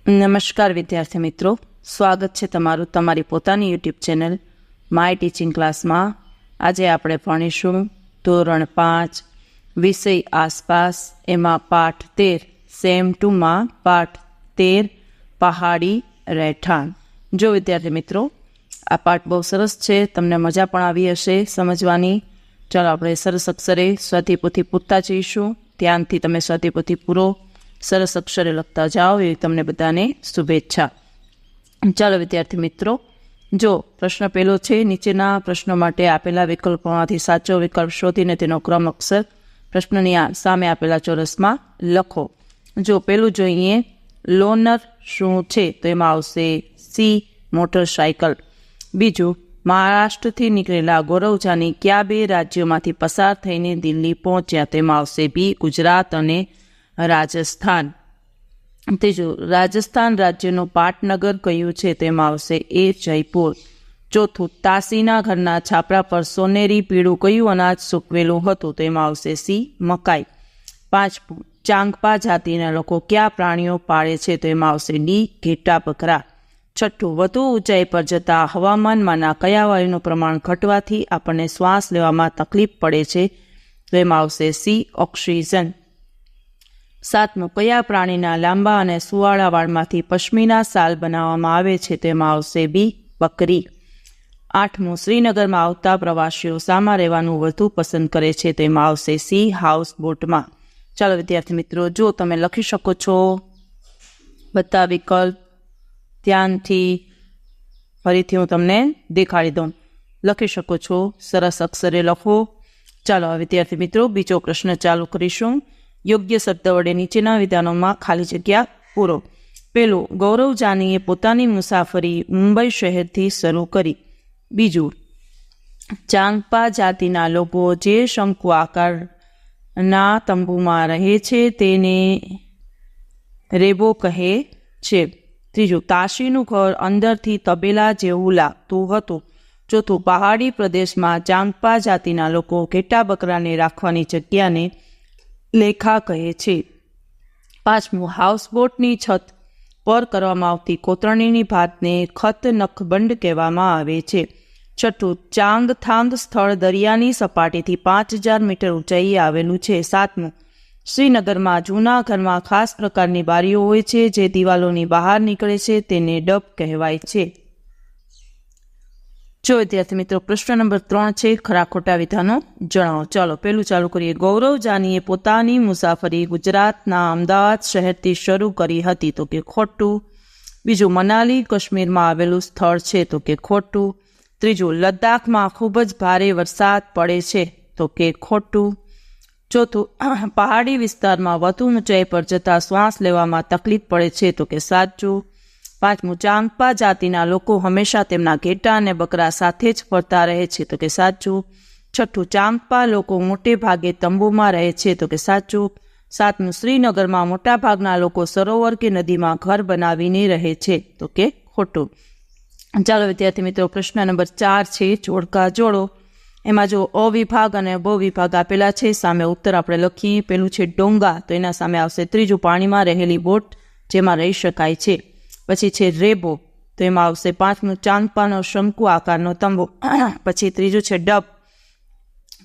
નમસ્કાર વિદ્યાર્થી મિત્રો, સ્વાગત છે તમારું તમારી પોતાની યુટ્યુબ ચેનલ માય ટીચિંગ ક્લાસમાં. આજે આપણે ભણીશું ધોરણ 5 વિષય આસપાસ, એમાં પાઠ 13 સેમ 2માં પાઠ 13 પહાડી રહેઠાણ. જો વિદ્યાર્થી મિત્રો, આ પાઠ બહુ સરસ છે, તમને મજા પણ આવી હશે સમજવાની. ચાલો આપણે સરસ અક્ષરે સ્વાધ્યાયપોથી પૂરતા જઈશું. ધ્યાનથી તમે સ્વાધ્યાયપોથી પૂરો સરસ અક્ષરે લખતા જાઓ એવી તમને બધાને શુભેચ્છા. ચાલો વિદ્યાર્થી મિત્રો, જો પ્રશ્ન પહેલો છે, નીચેના પ્રશ્નો માટે આપેલા વિકલ્પોમાંથી સાચો વિકલ્પ શોધીને તેનો ક્રમ અક્ષર પ્રશ્નની સામે આપેલા ચોરસમાં લખો. જો પહેલું જોઈએ, લોનર શું છે? તો એમાં આવશે સી મોટરસાયકલ. બીજું, મહારાષ્ટ્રથી નીકળેલા ગૌરવ જાની કયા બે રાજ્યોમાંથી પસાર થઈને દિલ્હી પહોંચ્યા? તો એમાં આવશે બી ગુજરાત અને રાજસ્થાન. ત્રીજું, રાજસ્થાન રાજ્યનું પાટનગર કયું છે? તેમાં આવશે એ જયપુર. ચોથું, તાસીના ઘરના છાપરા પર સોનેરી પીળું કયું અનાજ સૂકવેલું હતું? તો એમાં આવશે સી મકાઈ. પાંચમું, ચાંગપા જાતિના લોકો કયા પ્રાણીઓ પાળે છે? તો એમાં આવશે ડી ઘેટા બકરા. છઠ્ઠું, વધુ ઊંચાઈ પર જતા હવામાનમાંના કયા વાયુનું પ્રમાણ ઘટવાથી આપણને શ્વાસ લેવામાં તકલીફ પડે છે? તો એમાં આવશે સી ઓક્સિજન. સાતમું, કયા પ્રાણીના લાંબા અને સુવાળા વાળમાંથી પશ્મિના શાલ બનાવવામાં આવે છે? તેમાં આવશે બી બકરી. આઠમું, શ્રીનગરમાં આવતા પ્રવાસીઓ શામાં રહેવાનું વધુ પસંદ કરે છે? તેમાં આવશે સી હાઉસ બોટમાં. ચાલો વિદ્યાર્થી મિત્રો, જો તમે લખી શકો છો બધા વિકલ્પ ધ્યાનથી, ફરીથી હું તમને દેખાડી દઉં. લખી શકો છો, સરસ અક્ષરે લખો. ચાલો વિદ્યાર્થી મિત્રો, બીજો પ્રશ્ન ચાલુ કરીશું. યોગ્ય શબ્દ વડે નીચેના વિધાનોમાં ખાલી જગ્યા પૂરો. પહેલું, ગૌરવ જાનીએ પોતાની મુસાફરી મુંબઈ શહેરથી શરૂ કરી. બીજું, ચાંગપા જાતિના લોકો જે શંકુ આકારના તંબુમાં રહે છે તેને રેબો કહે છે. ત્રીજું, તાશીનું ઘર અંદરથી તબેલા જેવું લાગતું હતું. ચોથું, પહાડી પ્રદેશમાં ચાંગપા જાતિના લોકો ઘેટા બકરાને રાખવાની જગ્યાને લેખા કહે છે. પાંચમું, હાઉસબોટની છત પર કરવામાં આવતી કોતરણીની ભાતને ખત નખબંડ કહેવામાં આવે છે. છઠ્ઠું, ચાંગથાંગ સ્થળ દરિયાની સપાટીથી 5000 મીટર ઊંચાઈએ આવેલું છે. સાતમું, શ્રીનગરમાં જૂના ઘરમાં ખાસ પ્રકારની બારીઓ હોય છે જે દિવાલોની બહાર નીકળે છે, તેને ડબ કહેવાય છે. જો વિદ્યાર્થી મિત્રો, પ્રશ્ન નંબર 3 છે, ખરા ખોટા વિધાનો જણાવો. ચાલો પહેલું ચાલુ કરીએ. ગૌરવ જાનીએ પોતાની મુસાફરી ગુજરાતના અમદાવાદ શહેરથી શરૂ કરી હતી. તો કે ખોટું. બીજું, મનાલી કાશ્મીરમાં આવેલું સ્થળ છે. તો કે ખોટું. ત્રીજું, લદ્દાખમાં ખૂબ જ ભારે વરસાદ પડે છે. તો કે ખોટું. ચોથું, પહાડી વિસ્તારમાં વધુ ઊંચાઈ પર જતા શ્વાસ લેવામાં તકલીફ પડે છે. તો કે સાચું. પાંચમું, ચાંગપા જાતિના લોકો હંમેશા તેમના ઘેટા અને બકરા સાથે જ ફરતા રહે છે. તો કે સાચું. છઠ્ઠું, ચાંગપા લોકો મોટે ભાગે તંબુમાં રહે છે. તો કે સાચું. સાતમું, શ્રીનગરમાં મોટાભાગના લોકો સરોવર કે નદીમાં ઘર બનાવીને રહે છે. તો કે ખોટું. ચાલો વિદ્યાર્થી મિત્રો, પ્રશ્ન નંબર 4 છે, જોડકા જોડો. એમાં જો અ વિભાગ અને બ વિભાગ આપેલા છે, સામે ઉત્તર આપણે લખીએ. પેલું છે ડોંગા, તો એના સામે આવશે ત્રીજું, પાણીમાં રહેલી બોટ જેમાં રહી શકાય છે. પછી છે રેબો, તો એમાં આવશે પાંચમું, ચાંગપાનો શંકુ આકારનો તંબુ. પછી ત્રીજું છે ડબ,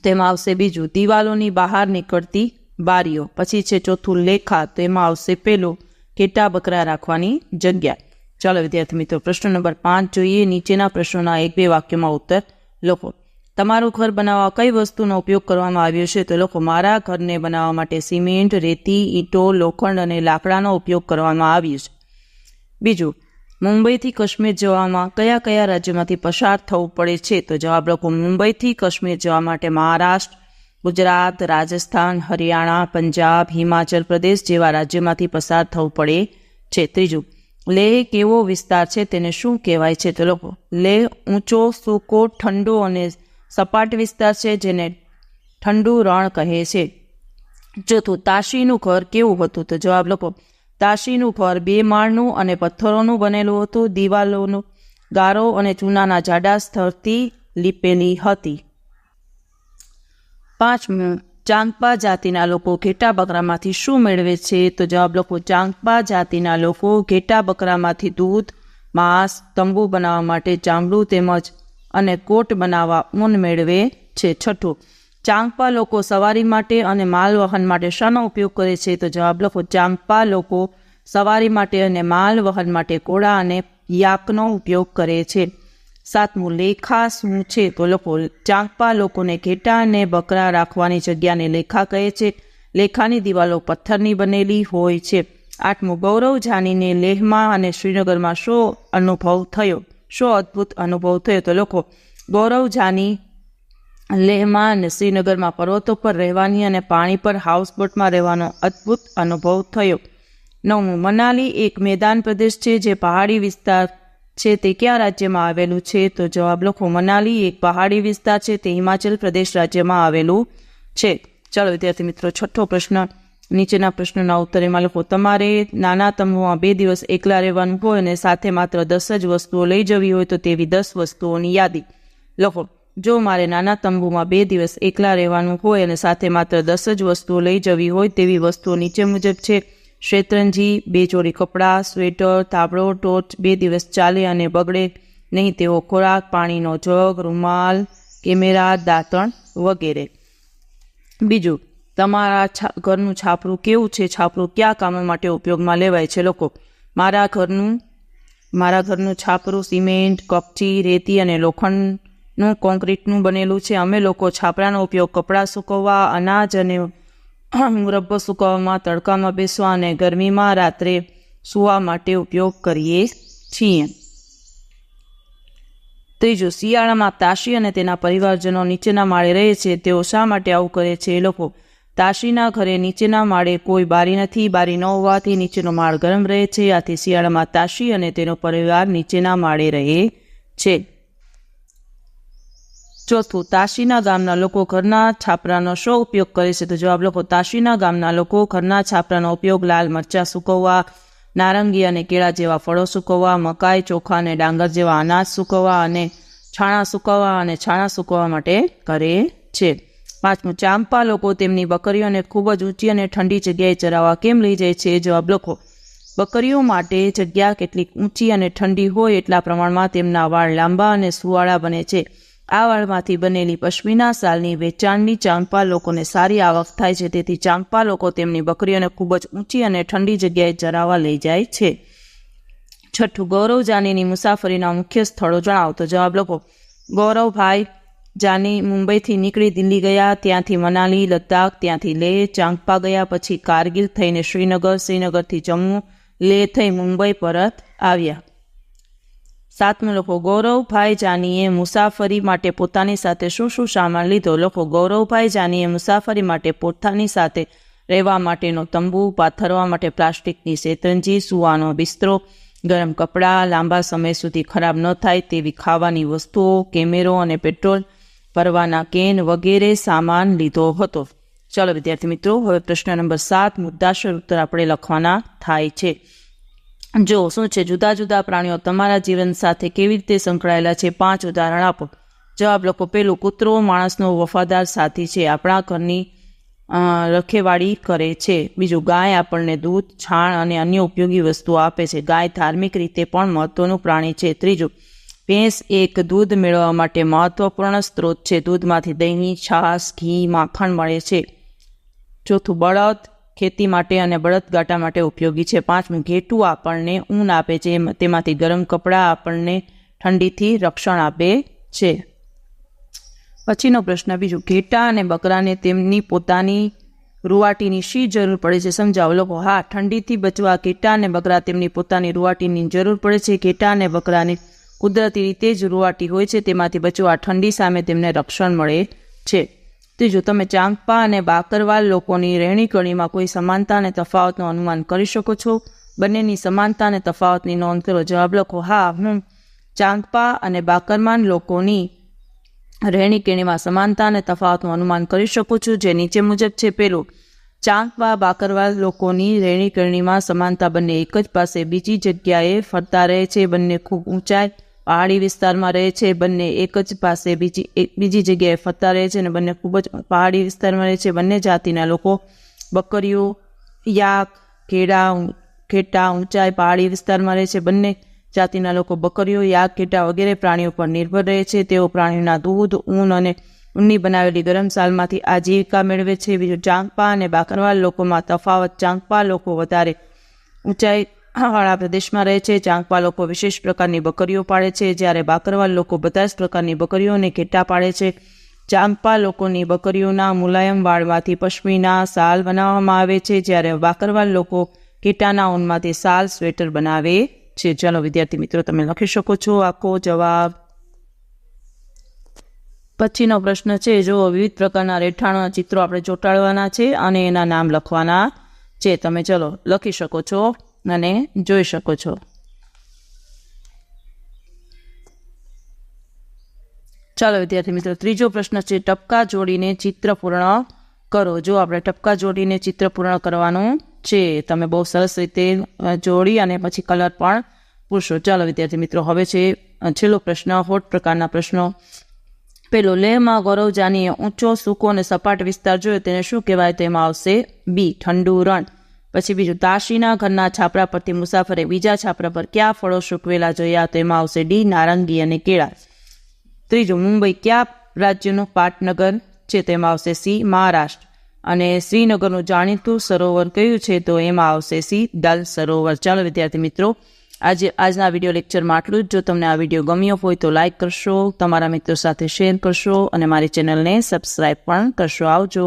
તેમાં આવશે બીજું, દિવાલોની બહાર નીકળતી બારીઓ. પછી છે ચોથું લેખા, તો એમાં આવશે પેલું, ઘેટા બકરા રાખવાની જગ્યા. ચાલો વિદ્યાર્થી મિત્રો, પ્રશ્ન નંબર 5 જોઈએ. નીચેના પ્રશ્નોના 1-2 વાક્યમાં ઉત્તર લખો. તમારું ઘર બનાવવા કઈ વસ્તુનો ઉપયોગ કરવામાં આવ્યો છે? તો લખો, મારા ઘરને બનાવવા માટે સિમેન્ટ, રેતી, ઈંટો, લોખંડ અને લાકડાનો ઉપયોગ કરવામાં આવ્યો છે. બીજું, મુંબઈથી કાશ્મીર જવામાં કયા કયા રાજ્યોમાંથી પસાર થવું પડે છે? તો જવાબ લખો, મુંબઈથી કાશ્મીર જવા માટે મહારાષ્ટ્ર, ગુજરાત, રાજસ્થાન, હરિયાણા, પંજાબ, હિમાચલ પ્રદેશ જેવા રાજ્યોમાંથી પસાર થવું પડે છે. ત્રીજું, લેહ કેવો વિસ્તાર છે, તેને શું કહેવાય છે? તો લખો, લેહ ઊંચો, સૂકો, ઠંડો અને સપાટ વિસ્તાર છે જેને ઠંડુ રણ કહે છે. ચોથું, તાશીનું ઘર કેવું હતું? તો જવાબ લખો, તાશીનું ઘર 2 માળનું અને પથ્થરોનું બનેલું હતું. દિવાલોનો ગારો અને ચૂનાના જાડા સ્તરથી લીપેલી હતી. પાંચમું, ચાંગપા જાતિના લોકો ઘેટા બકરામાંથી શું મેળવે છે? તો જવાબ લખો, ચાંગપા જાતિના લોકો ઘેટા બકરામાંથી દૂધ, માંસ, તંબુ બનાવવા માટે ચામડું તેમજ અને કોટ બનાવવા ઊન મેળવે છે. છઠ્ઠું, ચાંગપા લોકો સવારી માટે અને માલ વહન માટે શાનો ઉપયોગ કરે છે? તો જવાબ લખો, ચાંગપા લોકો સવારી માટે અને માલ વહન માટે ઘોડા અને યાકનો ઉપયોગ કરે છે. સાતમું, લેખા શું છે? તો લખો, ચાંગપા લોકોને ઘેટા અને બકરા રાખવાની જગ્યાને લેખા કહે છે. લેખાની દિવાલો પથ્થરની બનેલી હોય છે. આઠમું, ગૌરવ જાનીને લેહમાં અને શ્રીનગરમાં શો અદ્ભુત અનુભવ થયો? તો લખો, ગૌરવ જાની લેહમાં અને શ્રીનગરમાં પર્વતો પર રહેવાની અને પાણી પર હાઉસબોટમાં રહેવાનો અદ્ભુત અનુભવ થયો. નવમું, મનાલી એક મેદાન પ્રદેશ છે જે પહાડી વિસ્તાર છે, તે કયા રાજ્યમાં આવેલું છે? તો જવાબ લખો, મનાલી એક પહાડી વિસ્તાર છે, તે હિમાચલ પ્રદેશ રાજ્યમાં આવેલું છે. ચાલો વિદ્યાર્થી મિત્રો, છઠ્ઠો પ્રશ્ન, નીચેના પ્રશ્નોના ઉત્તર એમાં લખો. તમારે નાના તંબુમાં 2 દિવસ એકલા રહેવાનું હોય અને સાથે માત્ર 10 જ વસ્તુઓ લઈ જવી હોય તો તેવી 10 વસ્તુઓની યાદી લખો. જો મારે નાના તંબુમાં 2 દિવસ એકલા રહેવાનું હોય અને સાથે માત્ર 10 જ વસ્તુઓ લઈ જવી હોય તેવી વસ્તુઓ નીચે મુજબ છે. શેતરંજી, 2 જોડી કપડાં, સ્વેટર, તાબડો, ટોર્ચ, 2 દિવસ ચાલે અને બગડે નહીં તેવો ખોરાક, પાણીનો જગ, રૂમાલ, કેમેરા, દાંતણ વગેરે. બીજું, તમારા ઘરનું છાપરું કેવું છે? છાપરું કયા કામો માટે ઉપયોગમાં લેવાય છે? લખો, મારા ઘરનું છાપરું સિમેન્ટ, કપચી, રેતી અને લોખંડનું કોન્ક્રીટનું બનેલું છે. અમે લોકો છાપરાનો ઉપયોગ કપડાં સૂકવવા, અનાજ અને મુરબ્બો સૂકવવામાં, તડકામાં બેસવા અને ગરમીમાં રાત્રે સૂવા માટે ઉપયોગ કરીએ છીએ. ત્રીજું, શિયાળામાં તાશી અને તેના પરિવારજનો નીચેના માળે રહે છે. તેઓ શા માટે આવું કરે છે? એ લખો, તાશીના ઘરે નીચેના માળે કોઈ બારી નથી. બારી ન હોવાથી નીચેનો માળ ગરમ રહે છે. આથી શિયાળામાં તાશી અને તેનો પરિવાર નીચેના માળે રહે છે. ચોથું, તાશીના ગામના લોકો ઘરના છાપરાનો શો ઉપયોગ કરે છે? તો જવાબ લખો, તાશીના ગામના લોકો ઘરના છાપરાનો ઉપયોગ લાલ મરચાં સૂકવવા, નારંગી અને કેળા જેવા ફળો સૂકવવા, મકાઈ, ચોખા અને ડાંગર જેવા અનાજ સૂકવવા અને છાણા સૂકવવા માટે કરે છે. પાંચમું, ચાંગપા લોકો તેમની બકરીઓને ખૂબ જ ઊંચી અને ઠંડી જગ્યાએ ચરાવવા કેમ લઈ જાય છે? જવાબ લખો, બકરીઓ માટે જગ્યા કેટલીક ઊંચી અને ઠંડી હોય એટલા પ્રમાણમાં તેમના વાળ લાંબા અને સુવાળા બને છે. આ વાળમાંથી બનેલી પશ્મિના શાલની વેચાણની ચાંગપા લોકોને સારી આવક થાય છે. તેથી ચાંગપા લોકો તેમની બકરીઓને ખૂબ જ ઊંચી અને ઠંડી જગ્યાએ ચરાવવા લઈ જાય છે. છઠ્ઠું, ગૌરવ જાનીની મુસાફરીના મુખ્ય સ્થળો જણાવો. તો જવાબ લખો, ગૌરવભાઈ જાની મુંબઈથી નીકળી દિલ્હી ગયા, ત્યાંથી મનાલી, લદ્દાખ, ત્યાંથી લેહ, ચાંગપા ગયા, પછી કારગિલ થઈને શ્રીનગર, શ્રીનગરથી જમ્મુ, લેહ થઈ મુંબઈ પરત આવ્યા. સાતમું લખો, ગૌરવભાઈ જાનીએ મુસાફરી માટે પોતાની સાથે શું શું સામાન લીધો? લખો, ગૌરવભાઈ જાનીએ મુસાફરી માટે પોતાની સાથે રહેવા માટેનો તંબુ, પાથરવા માટે પ્લાસ્ટિકની શેતરંજી, સૂવાનો બિસ્તરો, ગરમ કપડાં, લાંબા સમય સુધી ખરાબ ન થાય તેવી ખાવાની વસ્તુઓ, કેમેરો અને પેટ્રોલ ભરવાના કેન વગેરે સામાન લીધો હતો. ચાલો વિદ્યાર્થી મિત્રો, હવે પ્રશ્ન નંબર 7 મુદ્દાસર ઉત્તર આપણે લખવાના થાય છે. જો શું છે? જુદા જુદા પ્રાણીઓ તમારા જીવન સાથે કેવી રીતે સંકળાયેલા છે? 5 ઉદાહરણ આપો. જવાબ લખો. પહેલું, કૂતરો માણસનો વફાદાર સાથી છે, આપણા ઘરની રખેવાળી કરે છે. બીજું, ગાય આપણને દૂધ, છાણ અને અન્ય ઉપયોગી વસ્તુઓ આપે છે. ગાય ધાર્મિક રીતે પણ મહત્વનું પ્રાણી છે. ત્રીજું, ભેંસ એક દૂધ મેળવવા માટે મહત્વપૂર્ણ સ્ત્રોત છે. દૂધમાંથી દહીં, છાશ, ઘી, માખણ મળે છે. ચોથું, બળદ ખેતી માટે અને બળદગાડા માટે ઉપયોગી છે. પાંચમું, ઘેટું આપણને ઊન આપે છે, તેમાંથી ગરમ કપડાં આપણને ઠંડીથી રક્ષણ આપે છે. પછીનો પ્રશ્ન બીજું, ઘેટા અને બકરાને તેમની પોતાની રૂવાટીની શી જરૂર પડે છે? સમજાવો. લખો, હા, ઠંડીથી બચવા ઘેટા અને બકરા તેમની પોતાની રૂવાટીની જરૂર પડે છે. ઘેટા અને બકરાની કુદરતી રીતે જ રૂવાટી હોય છે, તેમાંથી બચવા ઠંડી સામે તેમને રક્ષણ મળે છે. ત્રીજું, તમે ચાંગપા અને બાકરવાલ લોકોની રહેણીકરણીમાં કોઈ સમાનતા અને તફાવતનું અનુમાન કરી શકો છો? બંનેની સમાનતા અને તફાવતની નોંધ કરો. જવાબ લખો, હા, હું ચાંગપા અને બાકરવાલ લોકોની રહેણીકરણીમાં સમાનતા અને તફાવતનું અનુમાન કરી શકું છું, જે નીચે મુજબ છે. પહેલું, ચાંગપા બાકરવાલ લોકોની રહેણીકરણીમાં સમાનતા, બંને એક જ પાસે બીજી જગ્યાએ ફરતા રહે છે. બંને ખૂબ ઊંચાઈ પહાડી વિસ્તારમાં રહે છે, બંને એક જ પાસે બીજી જગ્યાએ ફરતા રહે છે અને બંને ખૂબ જ પહાડી વિસ્તારમાં રહે છે. બંને જાતિના લોકો બકરીઓ, યાક, ઘેટા ઊંચાઈ પહાડી વિસ્તારમાં રહે છે. બંને જાતિના લોકો બકરીઓ, યાક, ઘેટા વગેરે પ્રાણીઓ પર નિર્ભર રહે છે. તેઓ પ્રાણીઓના દૂધ, ઊન અને ઊનની બનાવેલી ગરમસાલમાંથી આજીવિકા મેળવે છે. બીજું, ચાંગપા અને બાકરવાલ લોકોમાં તફાવત. ચાંગપા લોકો વધારે ઊંચાઈ વાળા પ્રદેશમાં રહે છે. ચાંગપા લોકો વિશેષ પ્રકારની બકરીઓ પાળે છે, જ્યારે બાકરવાલ લોકો બધા જ પ્રકારની બકરીઓ અને ઘેટા પાળે છે. ચાંગપા લોકોની બકરીઓના મુલાયમ વાળમાંથી પશ્મિના શાલ બનાવવામાં આવે છે, જ્યારે બાકરવાલ લોકો ઘેટાના ઊનમાંથી શાલ, સ્વેટર બનાવે છે. ચાલો વિદ્યાર્થી મિત્રો, તમે લખી શકો છો આખો જવાબ. પછીનો પ્રશ્ન છે, જો વિવિધ પ્રકારના રહેઠાણોના ચિત્રો આપણે ચોંટાડવાના છે અને એના નામ લખવાના છે. તમે ચલો લખી શકો છો અને જોઈ શકો છો. ચાલો વિદ્યાર્થી મિત્રો, ત્રીજો પ્રશ્ન છે, ટપકા જોડીને ચિત્ર પૂર્ણ કરો. જો આપણે ટપકા જોડીને ચિત્ર પૂર્ણ કરવાનું છે. તમે બહુ સરસ રીતે જોડી અને પછી કલર પણ પૂરશો. ચાલો વિદ્યાર્થી મિત્રો, હવે છે છેલ્લો પ્રશ્ન, હોટ પ્રકારના પ્રશ્નો. પેલો, લેહમાં ગૌરવ જાનીએ ઊંચો, સૂકો અને સપાટ વિસ્તાર જોયો, તેને શું કહેવાય? તેમાં આવશે બી, ઠંડુ રણ. પછી બીજું, તાશીના ઘરના છાપરા પરથી મુસાફરે બીજા છાપરા પર કયા ફળો સૂકવેલા જોયા? તેમાં આવશે ડી, નારંગી અને કેળા. ત્રીજું, મુંબઈ કયા રાજ્યનું પાટનગર છે? તેમાં આવશે સી, મહારાષ્ટ્ર. અને શ્રીનગરનું જાણીતું સરોવર કયું છે? તો એમાં આવશે સી, દલ સરોવર. ચાલો વિદ્યાર્થી મિત્રો, આજના વિડીયો લેક્ચરમાં આટલું જ. જો તમને આ વિડીયો ગમ્યો હોય તો લાઇક કરશો, તમારા મિત્રો સાથે શેર કરશો અને મારી ચેનલને સબસ્ક્રાઈબ પણ કરશો. આવજો.